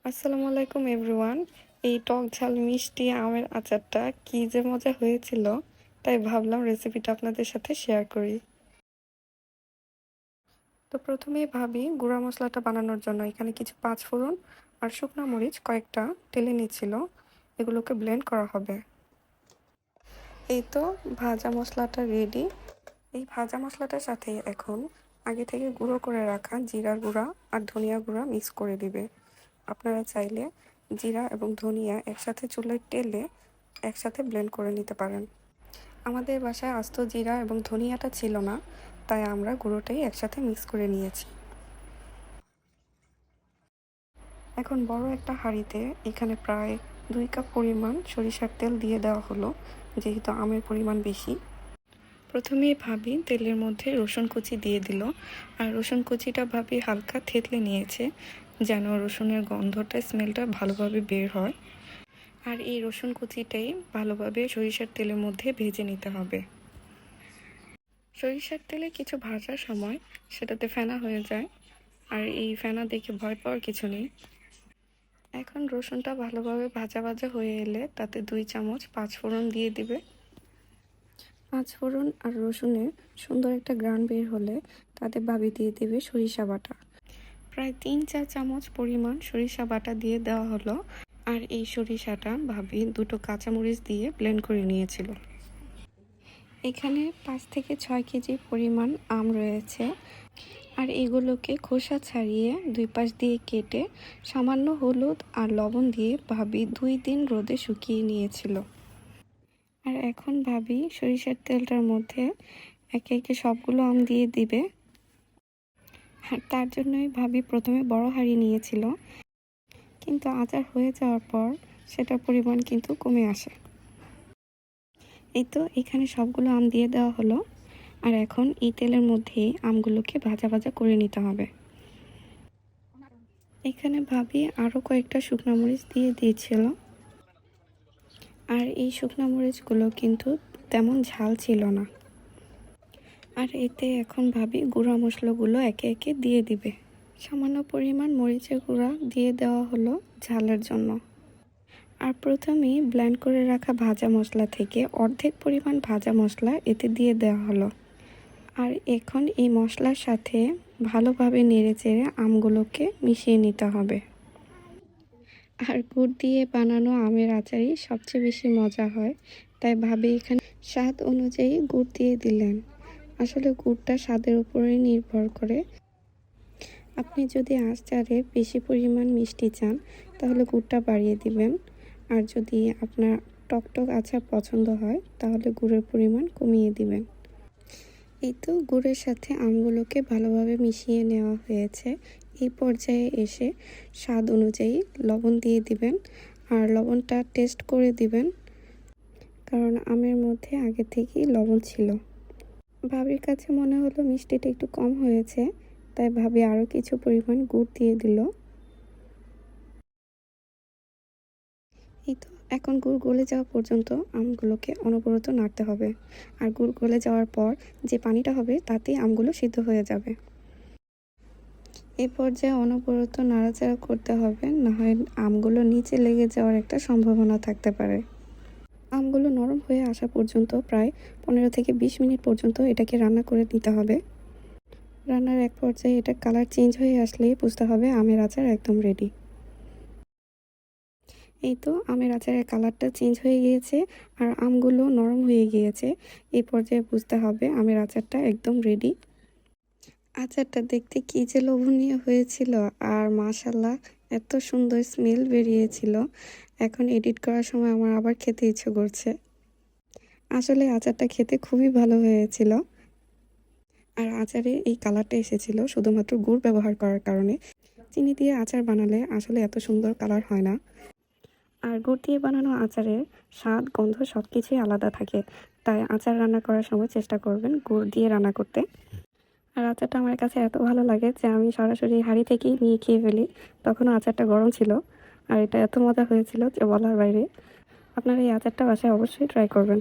আসসালামু আলাইকুম এভরিওয়ান। এই টক ঝাল মিষ্টি আমের আচারটা কি যে মজা হয়েছিল, তাই ভাবলাম রেসিপিটা আপনাদের সাথে শেয়ার করি। তো প্রথমেই ভাবি গুঁড়া মশলাটা বানানোর জন্য এখানে কিছু পাঁচফোড়ন আর শুকনো মরিচ কয়েকটা টেলে নিচ্ছিল, এগুলোকে ব্লেন্ড করা হবে। এই তো ভাজা মশলাটা রেডি। এই ভাজা মশলাটার সাথে এখন আগে থেকে গুঁড়ো করে রাখা জিরার গুঁড়া আর ধনিয়া গুঁড়া মিক্স করে দিবে। আপনারা চাইলে জিরা এবং ধনিয়া একসাথে চুলায় টেলে একসাথে ব্লেন্ড করে নিতে পারেন। আমাদের বাসায় আস্ত জিরা এবং ধনিয়াটা ছিল না, তাই আমরা গুঁড়োটাই একসাথে মিক্স করে নিয়েছি। এখন বড় একটা হাঁড়িতে এখানে প্রায় 2 কাপ পরিমাণ সরিষার তেল দিয়ে দেওয়া হলো, যেহেতু আমের পরিমাণ বেশি। প্রথমেই ভাবি তেলের মধ্যে রসুন কুচি দিয়ে দিল, আর রসুন কুচিটা ভাবি হালকা থেতলে নিয়েছে যেন রসুনের গন্ধটা স্মেলটা ভালোভাবে বের হয়। আর এই রসুন কুচিটাই ভালোভাবে সরিষার তেলের মধ্যে ভেজে নিতে হবে। সরিষার তেলে কিছু ভাজার সময় সেটাতে ফেনা হয়ে যায়, আর এই ফেনা দেখে ভয় পাওয়ার কিছু নেই। এখন রসুনটা ভালোভাবে ভাজা ভাজা হয়ে এলে তাতে 2 চামচ পাঁচফোড়ন দিয়ে দিবে। পাঁচফোড়ন আর রসুনের সুন্দর একটা ঘ্রাণ বের হলে তাতে ভাবি দিয়ে দেবে সরিষা বাটা। প্রায় 3-4 চামচ পরিমাণ সরিষা বাটা দিয়ে দেওয়া হলো। আর এই সরিষাটা ভাবি 2টো কাঁচামরিচ দিয়ে ব্লেন্ড করে নিয়েছিল। এখানে 5 থেকে 6 কেজি পরিমাণ আম রয়েছে, আর এগুলোকে খোসা ছাড়িয়ে 2 পাশ দিয়ে কেটে সামান্য হলুদ আর লবণ দিয়ে ভাবি 2 দিন রোদে শুকিয়ে নিয়েছিল। আর এখন ভাবি সরিষার তেলটার মধ্যে একে একে সবগুলো আম দিয়ে দিবে। আর তার জন্যই ভাবি প্রথমে বড় হাঁড়ি নিয়েছিল, কিন্তু আচার হয়ে যাওয়ার পর সেটার পরিমাণ কিন্তু কমে আসে। এই তো এখানে সবগুলো আম দিয়ে দেওয়া হলো, আর এখন এই তেলের মধ্যেই আমগুলোকে ভাজা ভাজা করে নিতে হবে। এখানে ভাবি আরও কয়েকটা শুকনো মরিচ দিয়ে দিয়েছিল, আর এই শুকনো মরিচগুলো কিন্তু তেমন ঝাল ছিল না। আর এতে এখন ভাবি গুঁড়া মশলাগুলো একে একে দিয়ে দিবে। সামান্য পরিমাণ মরিচের গুঁড়া দিয়ে দেওয়া হলো ঝালের জন্য। আর প্রথমেই ব্লেন্ড করে রাখা ভাজা মশলা থেকে অর্ধেক পরিমাণ ভাজা মশলা এতে দিয়ে দেওয়া হলো। আর এখন এই মশলার সাথে ভালোভাবে নেড়েচেড়ে আমগুলোকে মিশিয়ে নিতে হবে। আর গুড় দিয়ে বানানো আমের আচারই সবচেয়ে বেশি মজা হয়, তাই ভাবি এখানে স্বাদ অনুযায়ী গুড় দিয়ে দিলেন। আসলে গুড়টা স্বাদের উপরে নির্ভর করে। আপনি যদি আচারে বেশি পরিমাণ মিষ্টি চান তাহলে গুড়টা বাড়িয়ে দিবেন, আর যদি আপনার টকটক আচার পছন্দ হয় তাহলে গুড়ের পরিমাণ কমিয়ে দিবেন। এই তো গুড়ের সাথে আমগুলোকে ভালোভাবে মিশিয়ে নেওয়া হয়েছে। এই পর্যায়ে এসে স্বাদ অনুযায়ী লবণ দিয়ে দিবেন, আর লবণটা টেস্ট করে দিবেন, কারণ আমের মধ্যে আগে থেকেই লবণ ছিল। ভাবির কাছে মনে হলো মিষ্টিটা একটু কম হয়েছে, তাই ভাবি আরও কিছু পরিমাণ গুড় দিয়ে দিল। এই তো এখন গুড় গলে যাওয়া পর্যন্ত আমগুলোকে অনবরত নাড়তে হবে, আর গুড় গলে যাওয়ার পর যে পানিটা হবে তাতেই আমগুলো সিদ্ধ হয়ে যাবে। এই পর্যায়ে অনবরত নাড়াচাড়া করতে হবে, না হয় আমগুলো নিচে লেগে যাওয়ার একটা সম্ভাবনা থাকতে পারে। আমগুলো নরম হয়ে আসা পর্যন্ত প্রায় 15 থেকে 20 মিনিট পর্যন্ত এটাকে রান্না করে নিতে হবে। রান্নার এক পর্যায়ে এটা কালার চেঞ্জ হয়ে আসলেই বুঝতে হবে আমের আচার একদম রেডি। এই তো আমের আচারের কালারটা চেঞ্জ হয়ে গিয়েছে, আর আমগুলো নরম হয়ে গিয়েছে। এই পর্যায়ে বুঝতে হবে আমের আচারটা একদম রেডি। আচারটা দেখতে কী যে লোভনীয় হয়েছিল, আর মাশাল্লাহ এত সুন্দর স্মেল বেরিয়েছিল। এখন এডিট করার সময় আমার আবার খেতে ইচ্ছে করছে। আসলে আচারটা খেতে খুবই ভালো হয়েছিল, আর আচারে এই কালারটা এসেছিল শুধুমাত্র গুড় ব্যবহার করার কারণে। চিনি দিয়ে আচার বানালে আসলে এত সুন্দর কালার হয় না। আর গুড় দিয়ে বানানো আচারের স্বাদ গন্ধ সব কিছুই আলাদা থাকে, তাই আচার রান্না করার সময় চেষ্টা করবেন গুড় দিয়ে রান্না করতে। আর আচারটা আমার কাছে এত ভালো লাগে যে আমি সরাসরি হাঁড়ি থেকেই নিয়ে খেয়ে ফেলি। তখনও আচারটা গরম ছিল, আর এটা এত মজা হয়েছিল যে বলার বাইরে। আপনারা এই আচারটা বাসায় অবশ্যই ট্রাই করবেন।